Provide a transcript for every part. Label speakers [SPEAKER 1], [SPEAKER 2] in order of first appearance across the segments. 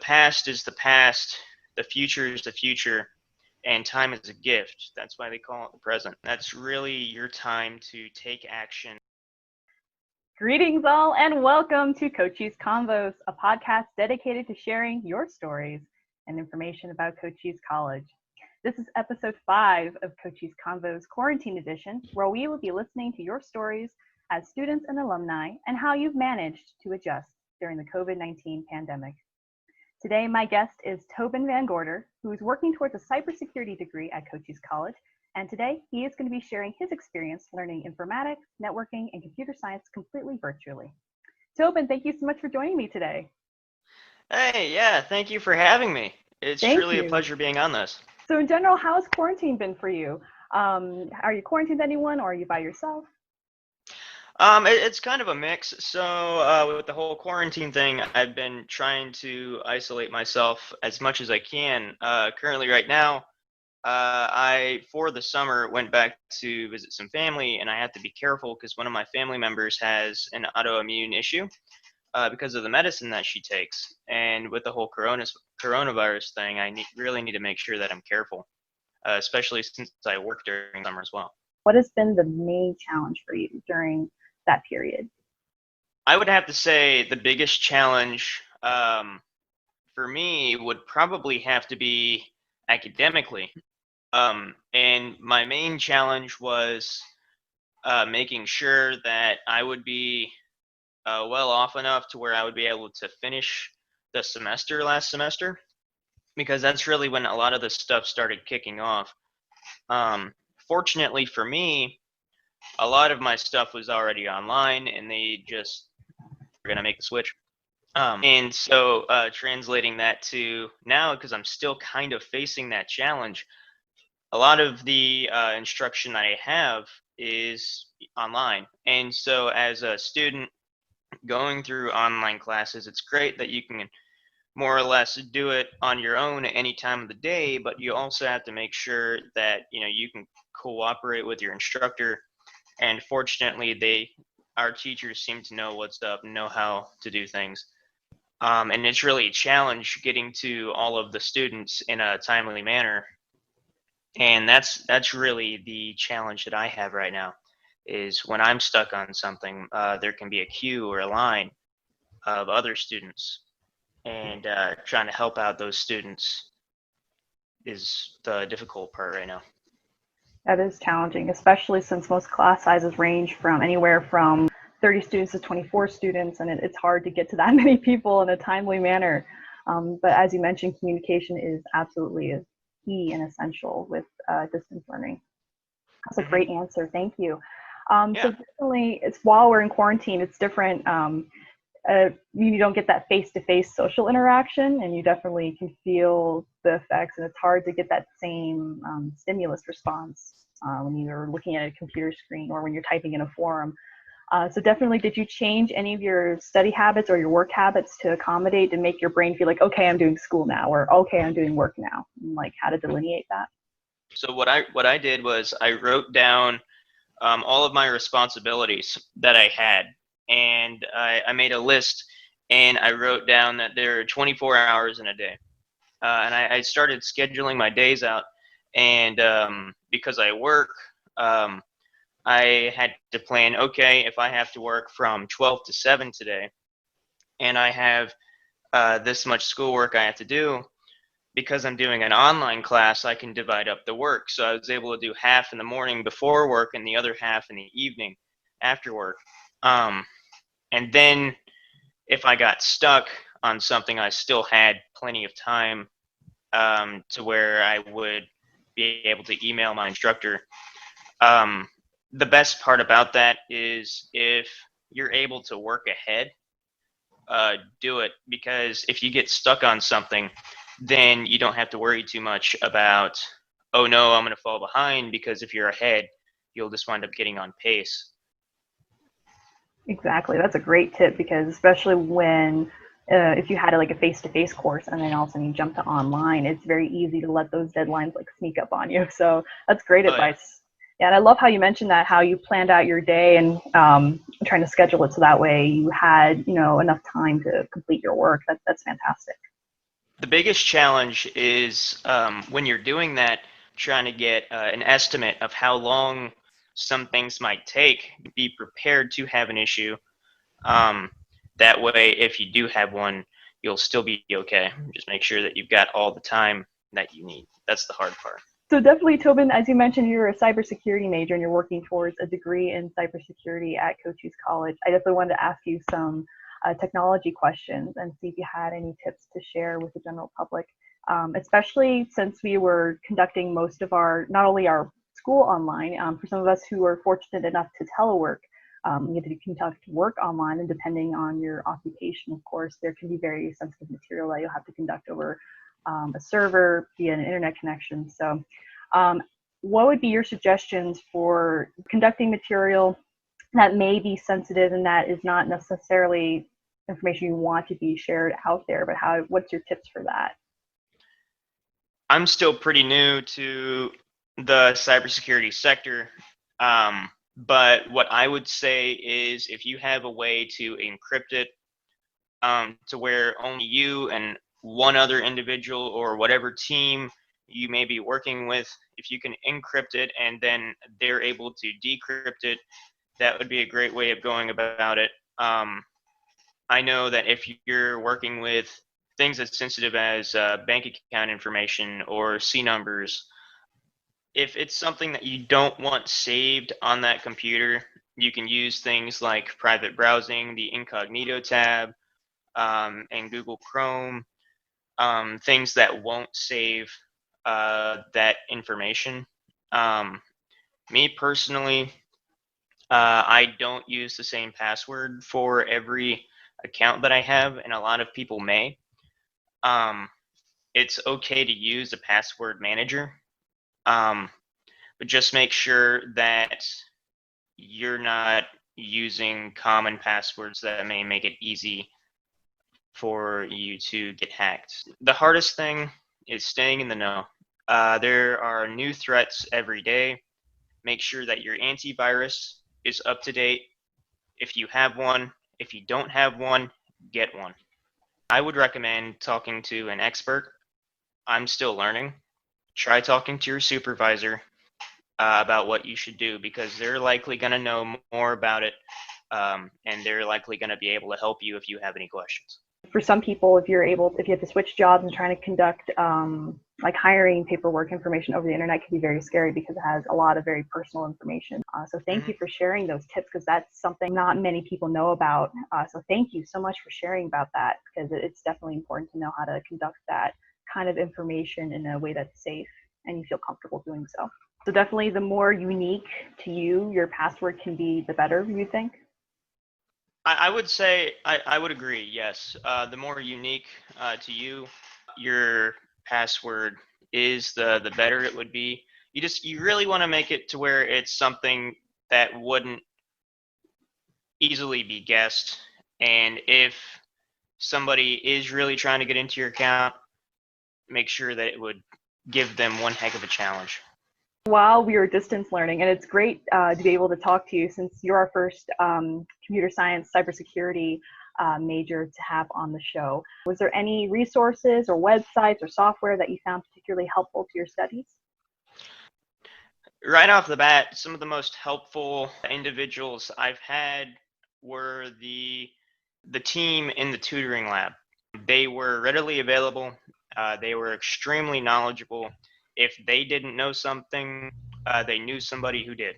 [SPEAKER 1] past is the past, the future is the future, and time is a gift. That's why they call it the present. That's really your time to take action.
[SPEAKER 2] Greetings all and welcome to Cochise Convos, a podcast dedicated to sharing your stories and information about Cochise College. This is episode 5 of Cochise Convos Quarantine Edition, where we will be listening to your stories as students and alumni and how you've managed to adjust during the COVID-19 pandemic. Today, my guest is Tobin Van Gorder, who is working towards a cybersecurity degree at Cochise College. And today, he is going to be sharing his experience learning informatics, networking, and computer science completely virtually. Tobin, thank you so much for joining me today.
[SPEAKER 1] Hey, yeah, thank you for having me. It's truly a pleasure being on this.
[SPEAKER 2] So in general, how has quarantine been for you? Are you quarantined with anyone or are you by yourself?
[SPEAKER 1] It's kind of a mix. So with the whole quarantine thing, I've been trying to isolate myself as much as I can. Currently right now, for the summer, went back to visit some family, and I have to be careful because one of my family members has an autoimmune issue because of the medicine that she takes. And with the whole coronavirus thing, I really need to make sure that I'm careful, especially since I work during summer as well.
[SPEAKER 2] What has been the main challenge for you during that period?
[SPEAKER 1] I would have to say the biggest challenge for me would probably have to be academically. And my main challenge was making sure that I would be well off enough to where I would be able to finish the semester last semester, because that's really when a lot of the stuff started kicking off. Fortunately for me, a lot of my stuff was already online, and they just were going to make the switch. And so translating that to now, because I'm still kind of facing that challenge, a lot of the instruction that I have is online. And so as a student going through online classes, it's great that you can more or less do it on your own at any time of the day, but you also have to make sure that you can cooperate with your instructor. And fortunately, our teachers seem to know what's up and know how to do things. And it's really a challenge getting to all of the students in a timely manner. And that's really the challenge that I have right now, is when I'm stuck on something, there can be a queue or a line of other students, and trying to help out those students is the difficult part right now.
[SPEAKER 2] That is challenging, especially since most class sizes range from anywhere from 30 students to 24 students, and it's hard to get to that many people in a timely manner. But as you mentioned, communication is absolutely key and essential with distance learning. That's a great answer. Thank you. So definitely, while we're in quarantine, it's different. You don't get that face-to-face social interaction, and you definitely can feel the effects, and it's hard to get that same stimulus response when you're looking at a computer screen or when you're typing in a forum. So definitely, did you change any of your study habits or your work habits to accommodate, to make your brain feel like, okay, I'm doing school now, or okay, I'm doing work now, and like how to delineate that?
[SPEAKER 1] So what I did was I wrote down all of my responsibilities that I had, and I made a list, and I wrote down that there are 24 hours in a day. And I started scheduling my days out, and because I work, I had to plan, okay, if I have to work from 12 to 7 today, and I have this much schoolwork I have to do, because I'm doing an online class, I can divide up the work. So I was able to do half in the morning before work and the other half in the evening after work. And then if I got stuck on something, I still had plenty of time to where I would be able to email my instructor. The best part about that is if you're able to work ahead, do it, because if you get stuck on something, then you don't have to worry too much about, oh no, I'm going to fall behind, because if you're ahead, you'll just wind up getting on pace.
[SPEAKER 2] Exactly. That's a great tip, because especially when if you had like a face-to-face course and then all of a sudden you jump to online, it's very easy to let those deadlines like sneak up on you. So that's great advice. Yeah, and I love how you mentioned that, how you planned out your day and trying to schedule it so that way you had enough time to complete your work. That's fantastic.
[SPEAKER 1] biggest challenge is when you're doing that, trying to get an estimate of how long some things might take. Be prepared to have an issue. Um, that way, if you do have one, you'll still be okay. Just make sure that you've got all the time that you need. That's the hard part.
[SPEAKER 2] So definitely, Tobin, as you mentioned, you're a cybersecurity major and you're working towards a degree in cybersecurity at Cochise College. I definitely wanted to ask you some technology questions and see if you had any tips to share with the general public, especially since we were conducting most of our, not only our school online, for some of us who are fortunate enough to telework, you get to conduct work online, and depending on your occupation, of course, there can be very sensitive material that you'll have to conduct over a server via an internet connection. So what would be your suggestions for conducting material that may be sensitive and that is not necessarily information you want to be shared out there, but what's your tips for that?
[SPEAKER 1] I'm still pretty new to the cybersecurity sector, but what I would say is if you have a way to encrypt it to where only you and one other individual or whatever team you may be working with, if you can encrypt it and then they're able to decrypt it, that would be a great way of going about it. I know that if you're working with things as sensitive as bank account information or C numbers, if it's something that you don't want saved on that computer, you can use things like private browsing, the incognito tab, and Google Chrome, things that won't save that information. Um, Me personally, I don't use the same password for every account that I have, and a lot of people may. Um, it's okay to use a password manager, um, but just make sure that you're not using common passwords that may make it easy for you to get hacked. The hardest thing is staying in the know. There are new threats every day. Make sure that your antivirus is up to date. If you have one, if you don't have one, get one. I would recommend talking to an expert. I'm still learning. Try talking to your supervisor about what you should do because they're likely going to know more about it, and they're likely going to be able to help you if you have any questions.
[SPEAKER 2] For some people, if you have to switch jobs and trying to conduct like hiring paperwork information over the internet can be very scary because it has a lot of very personal information. So thank you for sharing those tips because that's something not many people know about. So thank you so much for sharing about that because it's definitely important to know how to conduct that kind of information in a way that's safe and you feel comfortable doing so. So definitely the more unique to you your password can be, the better, you think?
[SPEAKER 1] I would say I would agree. Yes, the more unique to you, your password is, the better it would be. You really want to make it to where it's something that wouldn't easily be guessed, and if somebody is really trying to get into your account, make sure that it would give them one heck of a challenge.
[SPEAKER 2] While we were distance learning, and it's great to be able to talk to you since you're our first computer science cybersecurity major to have on the show. Was there any resources or websites or software that you found particularly helpful to your studies?
[SPEAKER 1] Right off the bat, some of the most helpful individuals I've had were the team in the tutoring lab. They were readily available. They were extremely knowledgeable. If they didn't know something, they knew somebody who did.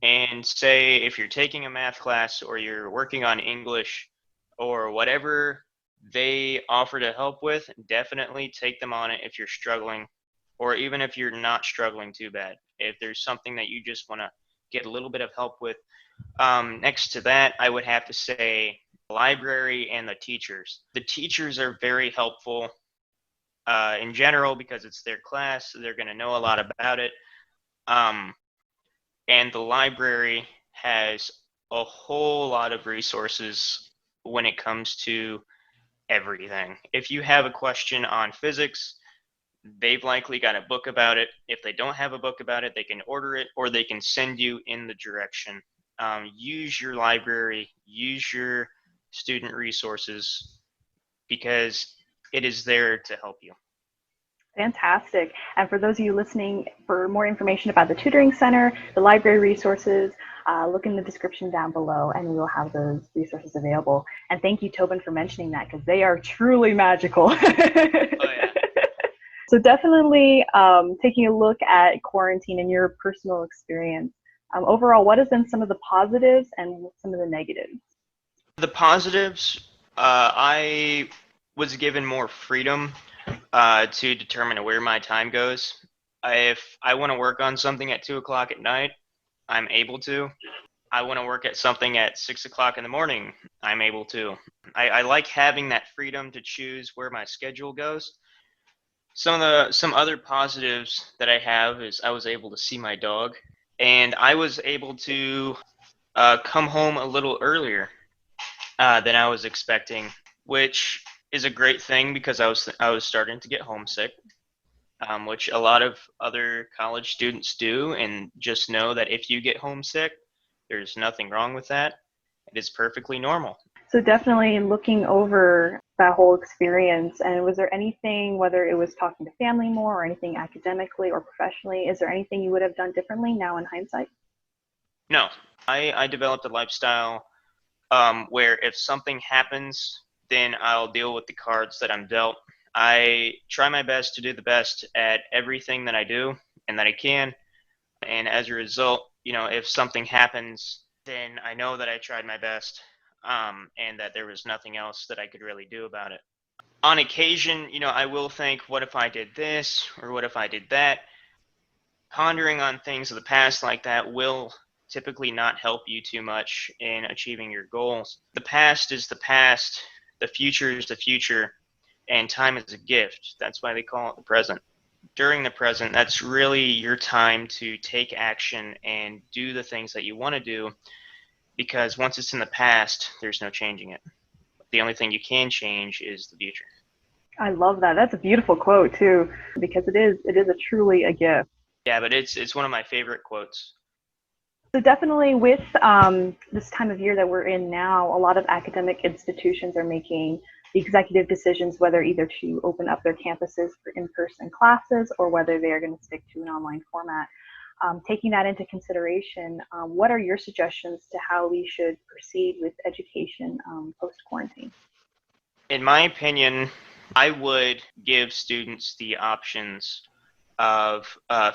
[SPEAKER 1] And say if you're taking a math class or you're working on English or whatever they offer to help with, definitely take them on it if you're struggling, or even if you're not struggling too bad. If there's something that you just want to get a little bit of help with. Next to that, I would have to say the library and the teachers. The teachers are very helpful in general because it's their class, so they're going to know a lot about it. Um, and the library has a whole lot of resources when it comes to everything. If you have a question on physics, they've likely got a book about it. If they don't have a book about it, they can order it or they can send you in the direction. Use your library, use your student resources because it is there to help you.
[SPEAKER 2] Fantastic. And for those of you listening, for more information about the Tutoring Center, the library resources, look in the description down below and we'll have those resources available. And thank you, Tobin, for mentioning that because they are truly magical.
[SPEAKER 1] Oh, yeah.
[SPEAKER 2] So definitely taking a look at quarantine and your personal experience. Overall, what has been some of the positives and some of the negatives?
[SPEAKER 1] The positives, I was given more freedom to determine where my time goes. If I want to work on something at 2 o'clock at night, I'm able to. I want to work at something at 6 o'clock in the morning, I'm able to. I like having that freedom to choose where my schedule goes. Some other positives that I have is I was able to see my dog, and I was able to come home a little earlier than I was expecting, which is a great thing because I was starting to get homesick, which a lot of other college students do, and just know that if you get homesick, there's nothing wrong with that. It is perfectly normal.
[SPEAKER 2] So definitely looking over that whole experience, and was there anything, whether it was talking to family more or anything academically or professionally, is there anything you would have done differently now in hindsight?
[SPEAKER 1] No, I developed a lifestyle where if something happens, then I'll deal with the cards that I'm dealt. I try my best to do the best at everything that I do and that I can. And as a result, if something happens, then I know that I tried my best, and that there was nothing else that I could really do about it. On occasion, I will think, what if I did this or what if I did that? Pondering on things of the past like that will typically not help you too much in achieving your goals. The past is the past, the future is the future, and time is a gift. That's why they call it the present. During the present, that's really your time to take action and do the things that you want to do, because once it's in the past, there's no changing it. The only thing you can change is the future.
[SPEAKER 2] I love that. That's a beautiful quote too, because it is truly a gift.
[SPEAKER 1] Yeah, but it's one of my favorite quotes.
[SPEAKER 2] So definitely with this time of year that we're in now, a lot of academic institutions are making the executive decisions whether either to open up their campuses for in-person classes or whether they are going to stick to an online format. Taking that into consideration, what are your suggestions to how we should proceed with education post-quarantine?
[SPEAKER 1] In my opinion, I would give students the options of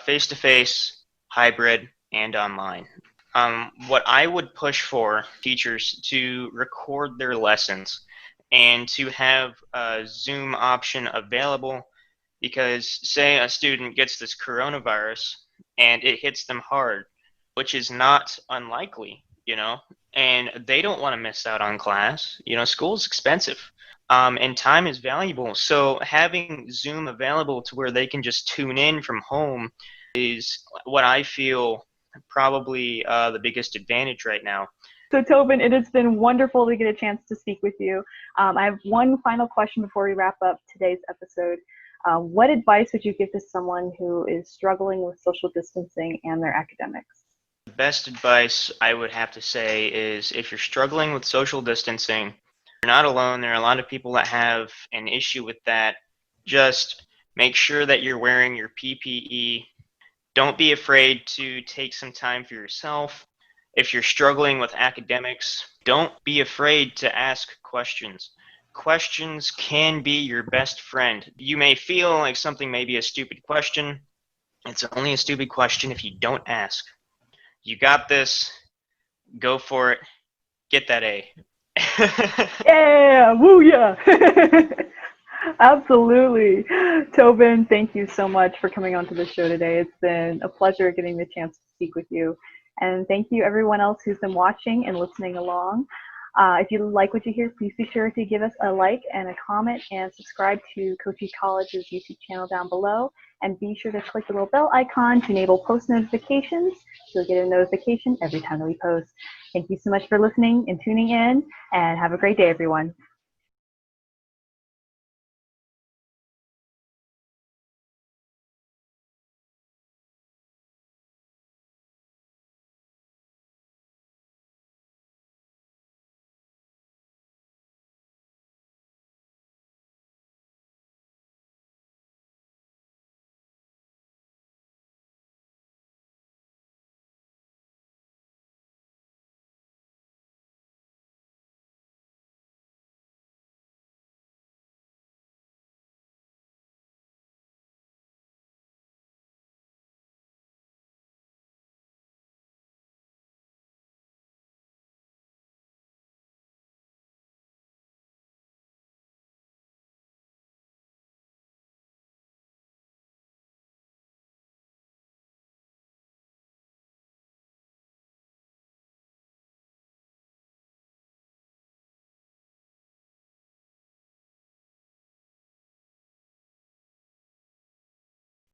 [SPEAKER 1] face-to-face, hybrid, and online. What I would push for teachers to record their lessons and to have a Zoom option available, because say a student gets this coronavirus and it hits them hard, which is not unlikely, and they don't want to miss out on class. School's expensive. And time is valuable. So having Zoom available to where they can just tune in from home is what I feel probably the biggest advantage right now.
[SPEAKER 2] So Tobin, it has been wonderful to get a chance to speak with you. I have one final question before we wrap up today's episode. What advice would you give to someone who is struggling with social distancing and their academics?
[SPEAKER 1] The best advice I would have to say is, if you're struggling with social distancing, you're not alone. There are a lot of people that have an issue with that. Just make sure that you're wearing your PPE. Don't be afraid to take some time for yourself. If you're struggling with academics, don't be afraid to ask questions. Questions can be your best friend. You may feel like something may be a stupid question. It's only a stupid question if you don't ask. You got this. Go for it. Get that A.
[SPEAKER 2] Yeah, woo yeah. Absolutely. Tobin, thank you so much for coming onto the show today. It's been a pleasure getting the chance to speak with you. And thank you everyone else who's been watching and listening along. If you like what you hear, please be sure to give us a like and a comment and subscribe to Coachee College's YouTube channel down below. And be sure to click the little bell icon to enable post notifications so you'll get a notification every time that we post. Thank you so much for listening and tuning in, and have a great day, everyone.